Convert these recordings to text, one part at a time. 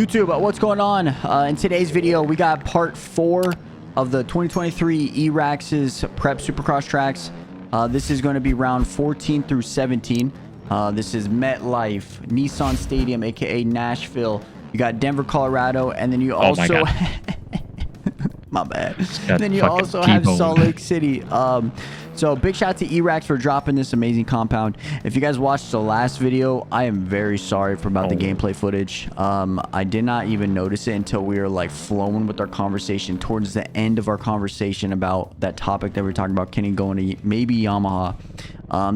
YouTube, what's going on? In today's video, we got part 4 of the 2023 E-Rax's Prep Supercross tracks. This is going to be round 14 through 17. This is MetLife, Nissan Stadium, aka Nashville. You got Denver, Colorado, and then you also my bad. Then you also have Salt Lake City. So big shout out to E-Rax for dropping this amazing compound. If you guys watched the last video, I am very sorry about the gameplay footage. I did not even notice it until we were like flowing with our conversation towards the end of our conversation about that topic that we were talking about, Kenny going to maybe Yamaha,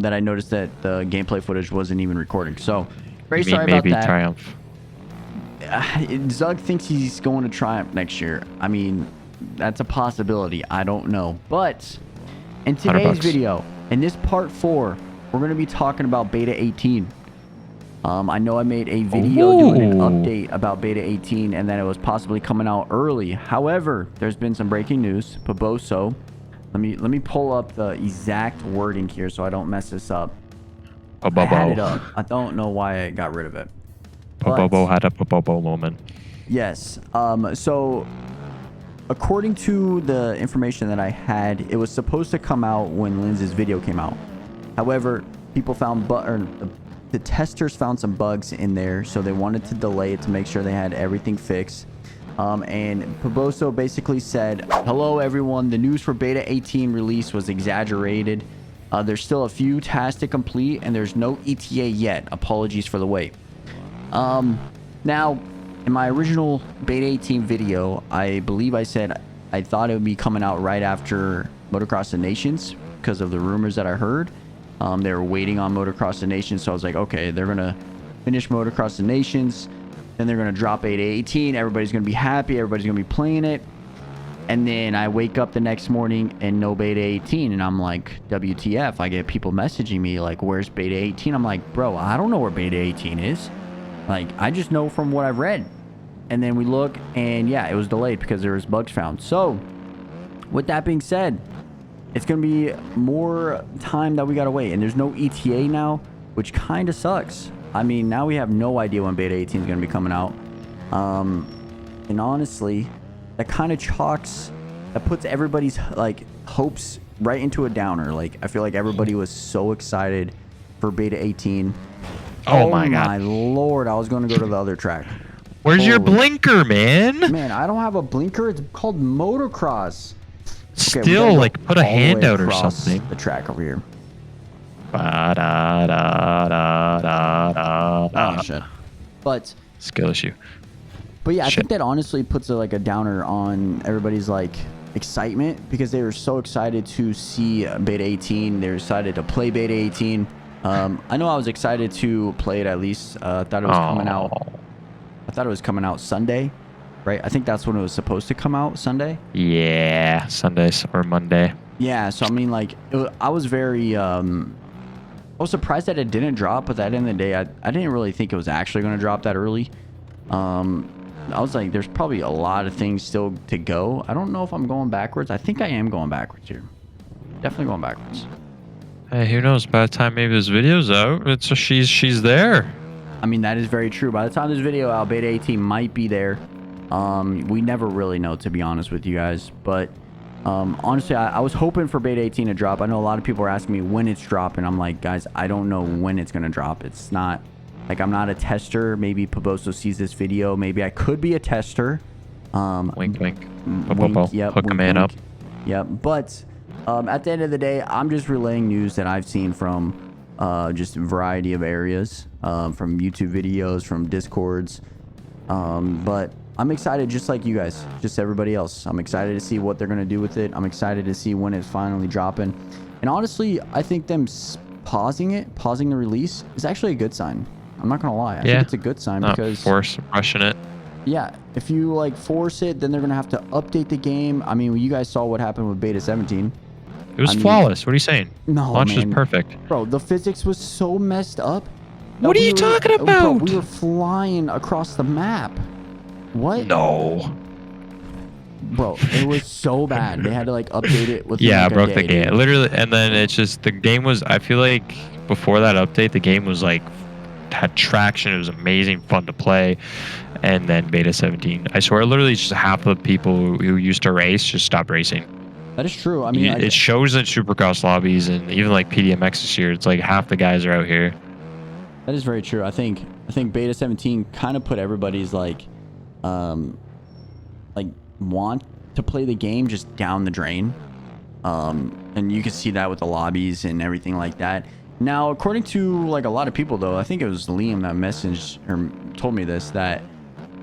that I noticed that the gameplay footage wasn't even recording. So very sorry about that. Triumph. Zug thinks he's going to Triumph next year. I mean, that's a possibility. I don't know. But in today's video, in this part 4, we're going to be talking about Beta 18. I know I made a video doing an update about Beta 18 and that it was possibly coming out early. However, there's been some breaking news. Paboso, let me pull up the exact wording here so I don't mess this up. I had it up. I don't know why I got rid of it. Pabobo had a Pabobo moment. Yes. So according to the information that I had, it was supposed to come out when Linz's video came out. However, people found the testers found some bugs in there, so they wanted to delay it to make sure they had everything fixed. And Paboso basically said, "Hello everyone, the news for Beta 18 release was exaggerated. There's still a few tasks to complete and there's no ETA yet. Apologies for the wait." Now, in my original Beta 18 video, I believe I said I thought it would be coming out right after Motocross the Nations because of the rumors that I heard. They were waiting on Motocross the Nations, so I was like, okay, they're going to finish Motocross the Nations, then they're going to drop Beta 18, everybody's going to be happy, everybody's going to be playing it. And then I wake up the next morning and no Beta 18, and I'm like, WTF? I get people messaging me like, where's Beta 18? I'm like, bro, I don't know where Beta 18 is. Like, I just know from what I've read. And then we look, and yeah, it was delayed because there was bugs found. So, with that being said, it's going to be more time that we got to wait. And there's no ETA now, which kind of sucks. I mean, now we have no idea when Beta 18 is going to be coming out. And honestly, that kind of that puts everybody's, like, hopes right into a downer. Like, I feel like everybody was so excited for Beta 18. Oh my God. My Lord, I was going to go to the other track. Where's your blinker, man? Man, I don't have a blinker. It's called motocross. Okay, still, like, put a hand out or something. The track over here. Oh, shit. But skill issue. But yeah, I think that honestly puts a downer on everybody's like excitement because they were so excited to see Beta 18. They were excited to play Beta 18. I know I was excited to play it at least. I thought it was coming out. I thought it was coming out Sunday, right? I think that's when it was supposed to come out, Sunday. Yeah, Sunday or Monday. Yeah, so I mean, like, I was very, I was surprised that it didn't drop, but at the end of the day, I didn't really think it was actually going to drop that early. I was like, there's probably a lot of things still to go. I don't know if I'm going backwards. I think I am going backwards here. Definitely going backwards. Hey, who knows? By the time maybe this video's out, she's there. I mean, that is very true. By the time this video out, Beta 18 might be there. We never really know, to be honest with you guys. But honestly, I was hoping for Beta 18 to drop. I know a lot of people are asking me when it's dropping. I'm like, guys, I don't know when it's going to drop. It's not, like, I'm not a tester. Maybe Paboso sees this video. Maybe I could be a tester. Wink, wink. Wink, yep, hook a man up. Yep, but at the end of the day, I'm just relaying news that I've seen from just a variety of areas, from YouTube videos, from Discords. But I'm excited just like you guys, just everybody else. I'm excited to see what they're going to do with it. I'm excited to see when it's finally dropping. And honestly, I think them pausing the release is actually a good sign. I'm not going to lie. I think it's a good sign because rushing it. Yeah, if you like force it, then they're going to have to update the game. I mean, you guys saw what happened with Beta 17. It was flawless. What are you saying? No, launch was perfect. Bro, the physics was so messed up. What are you talking about? Bro, we were flying across the map. What? No. Bro, it was so bad. They had to like update it with broke the game. Literally, and then it's just the game was, I feel like before that update, the game was like had traction. It was amazing, fun to play. and then beta 17. I swear, literally, just half of the people who used to race just stopped racing. That is true. I mean, It shows in Supercross lobbies and even like PDMX this year. It's like half the guys are out here. that is very true. I think beta 17 kind of put everybody's like want to play the game just down the drain. And you can see that with the lobbies and everything like that. Now, according to like a lot of people though, I think it was Liam that messaged or told me this, that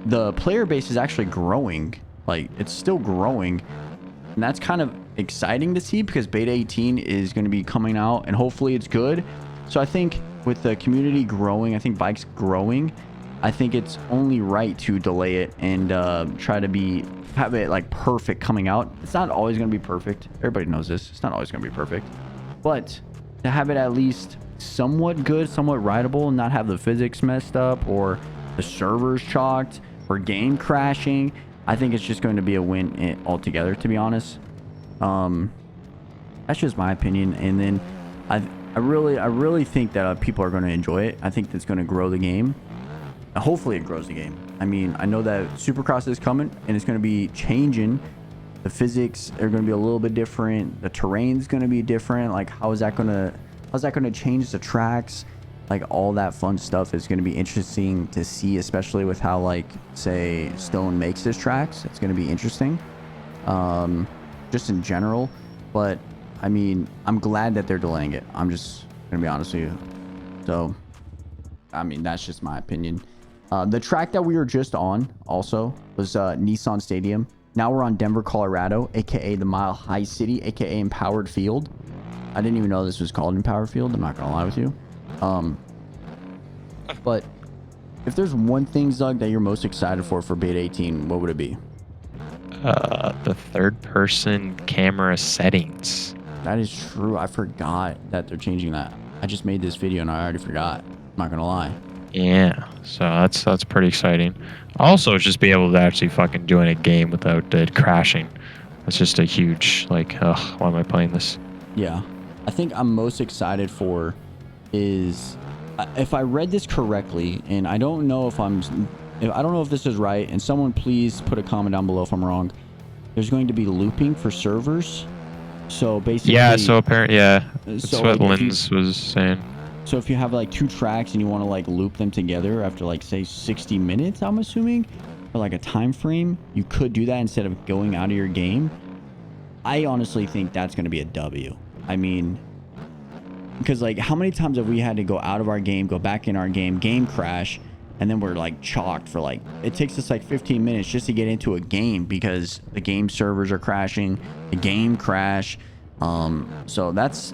the player base is actually growing. Like, it's still growing. And that's kind of exciting to see because beta 18 is going to be coming out and hopefully it's good. So I think with the community growing, I think bikes growing, I think it's only right to delay it and try to have it like perfect coming out. It's not always going to be perfect. Everybody knows this. It's not always going to be perfect. But to have it at least somewhat good, somewhat rideable, and not have the physics messed up or the servers chalked or game crashing, I think it's just going to be a win altogether, to be honest. That's just my opinion. And then I really think that people are going to enjoy it. I think that's going to grow the game. Hopefully it grows the game. I mean, I know that Supercross is coming and it's going to be changing. The physics are going to be a little bit different. The terrain's going to be different. Like, how's that going to change the tracks? Like, all that fun stuff is going to be interesting to see, especially with how, like, say Stone makes his tracks. It's going to be interesting, just in general. But I mean, I'm glad that they're delaying it. I'm just gonna be honest with you. So, I mean, that's just my opinion. The track that we were just on also was Nissan Stadium. Now we're on Denver, Colorado, aka the Mile High City, aka Empowered Field. I didn't even know this was called Empowered Field. I'm not gonna lie with you. But if there's one thing, Zug, that you're most excited for beta 18, what would it be? The third-person camera settings. That is true. I forgot that they're changing that. I just made this video and I already forgot. I'm not gonna lie. Yeah, so that's pretty exciting. Also, just be able to actually fucking join a game without it crashing. That's just a huge, like, ugh, why am I playing this? Yeah. I think I'm most excited for is, if I read this correctly, and I don't know if this is right, and someone please put a comment down below if I'm wrong. There's going to be looping for servers. So basically, yeah, so apparently, yeah, that's so what like Linz was saying. So if you have like two tracks and you want to like loop them together after like say 60 minutes, I'm assuming, or like a time frame, you could do that instead of going out of your game. I honestly think that's going to be a W. I mean, because like how many times have we had to go out of our game, go back in our game crash, and then we're like chalked for like, it takes us like 15 minutes just to get into a game because the game servers are crashing, the game crash. So that's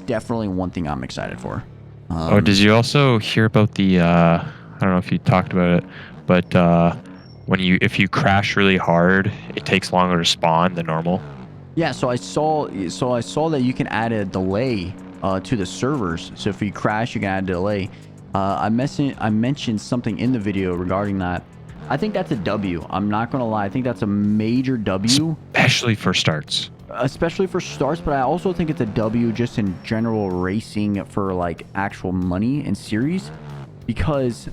definitely one thing I'm excited for. Oh, did you also hear about the, I don't know if you talked about it, but if you crash really hard, it takes longer to spawn than normal. Yeah, so I saw that you can add a delay to the servers. So if you crash, you can add a delay. I mentioned something in the video regarding that. I think that's a W. I'm not gonna lie. I think that's a major W, especially for starts. But I also think it's a W just in general racing for like actual money and series, because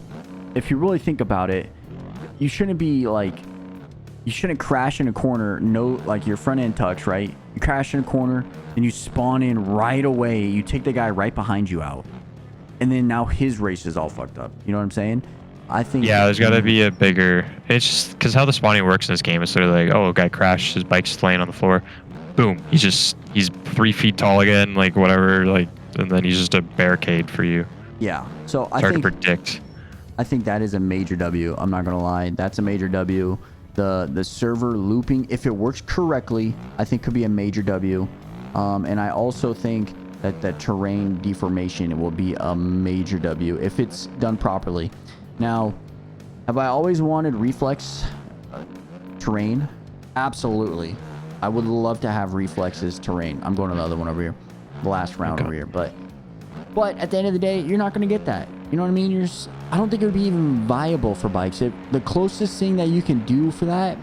if you really think about it, you shouldn't crash in a corner, like your front end touch, right? You crash in a corner and you spawn in right away. You take the guy right behind you out, and then now his race is all fucked up. You know what I'm saying? I think. Yeah, there's got to be a bigger. It's just because how the spawning works in this game is sort of like, oh, a guy crashed, his bike's laying on the floor, boom, he's 3 feet tall again, like whatever, like, and then he's just a barricade for you. Yeah. So it's hard to predict. I think that is a major W. I'm not gonna lie, that's a major W. The server looping, if it works correctly, I think could be a major W. And I also think that the terrain deformation will be a major W if it's done properly. Now, have I always wanted reflex terrain? Absolutely. I would love to have reflexes terrain. I'm going to the other one over here, the last round over here. But at the end of the day, you're not going to get that. You know what I mean? I don't think it would be even viable for bikes. The closest thing that you can do for that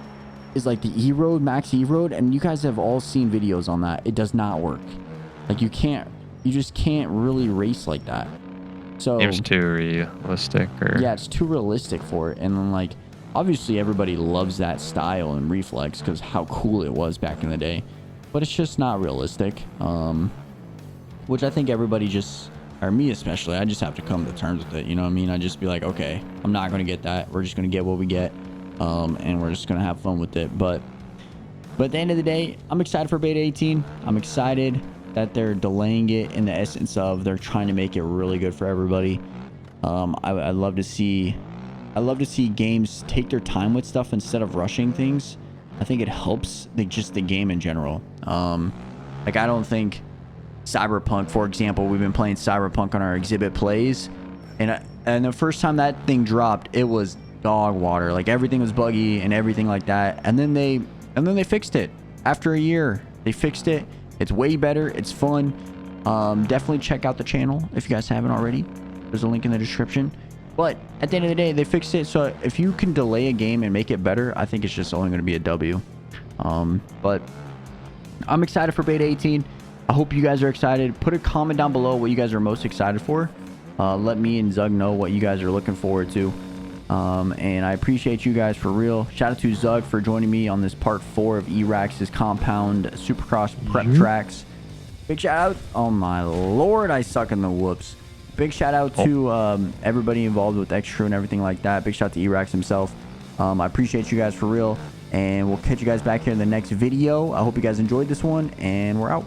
is like the E-Road, Max E-Road, and you guys have all seen videos on that. It does not work. Like you just can't really race like that. So it's too realistic. Yeah, it's too realistic for it. And then like Obviously, everybody loves that style and reflex because how cool it was back in the day. But it's just not realistic. Which I think everybody just, or me especially, I just have to come to terms with it. You know what I mean? I just be like, okay, I'm not going to get that. We're just going to get what we get. And we're just going to have fun with it. But at the end of the day, I'm excited for Beta 18. I'm excited that they're delaying it in the essence of they're trying to make it really good for everybody. I love to see games take their time with stuff instead of rushing things. I think it helps just the game in general. Like I don't think Cyberpunk, for example, we've been playing Cyberpunk on our exhibit plays, and the first time that thing dropped, it was dog water. Like everything was buggy and everything like that. And then they fixed it after a year. They fixed it. It's way better. It's fun. Definitely check out the channel if you guys haven't already. There's a link in the description. But at the end of the day, they fixed it. So if you can delay a game and make it better, I think it's just only going to be a W. But I'm excited for Beta 18. I hope you guys are excited. Put a comment down below what you guys are most excited for. Let me and Zug know what you guys are looking forward to. And I appreciate you guys for real. Shout out to Zug for joining me on this part 4 of Erax's Compound Supercross prep tracks. Big shout out. Oh my lord, I suck in the whoops. Big shout out to everybody involved with Extra and everything like that. Big shout out to Erax himself. I appreciate you guys for real. And we'll catch you guys back here in the next video. I hope you guys enjoyed this one, and we're out.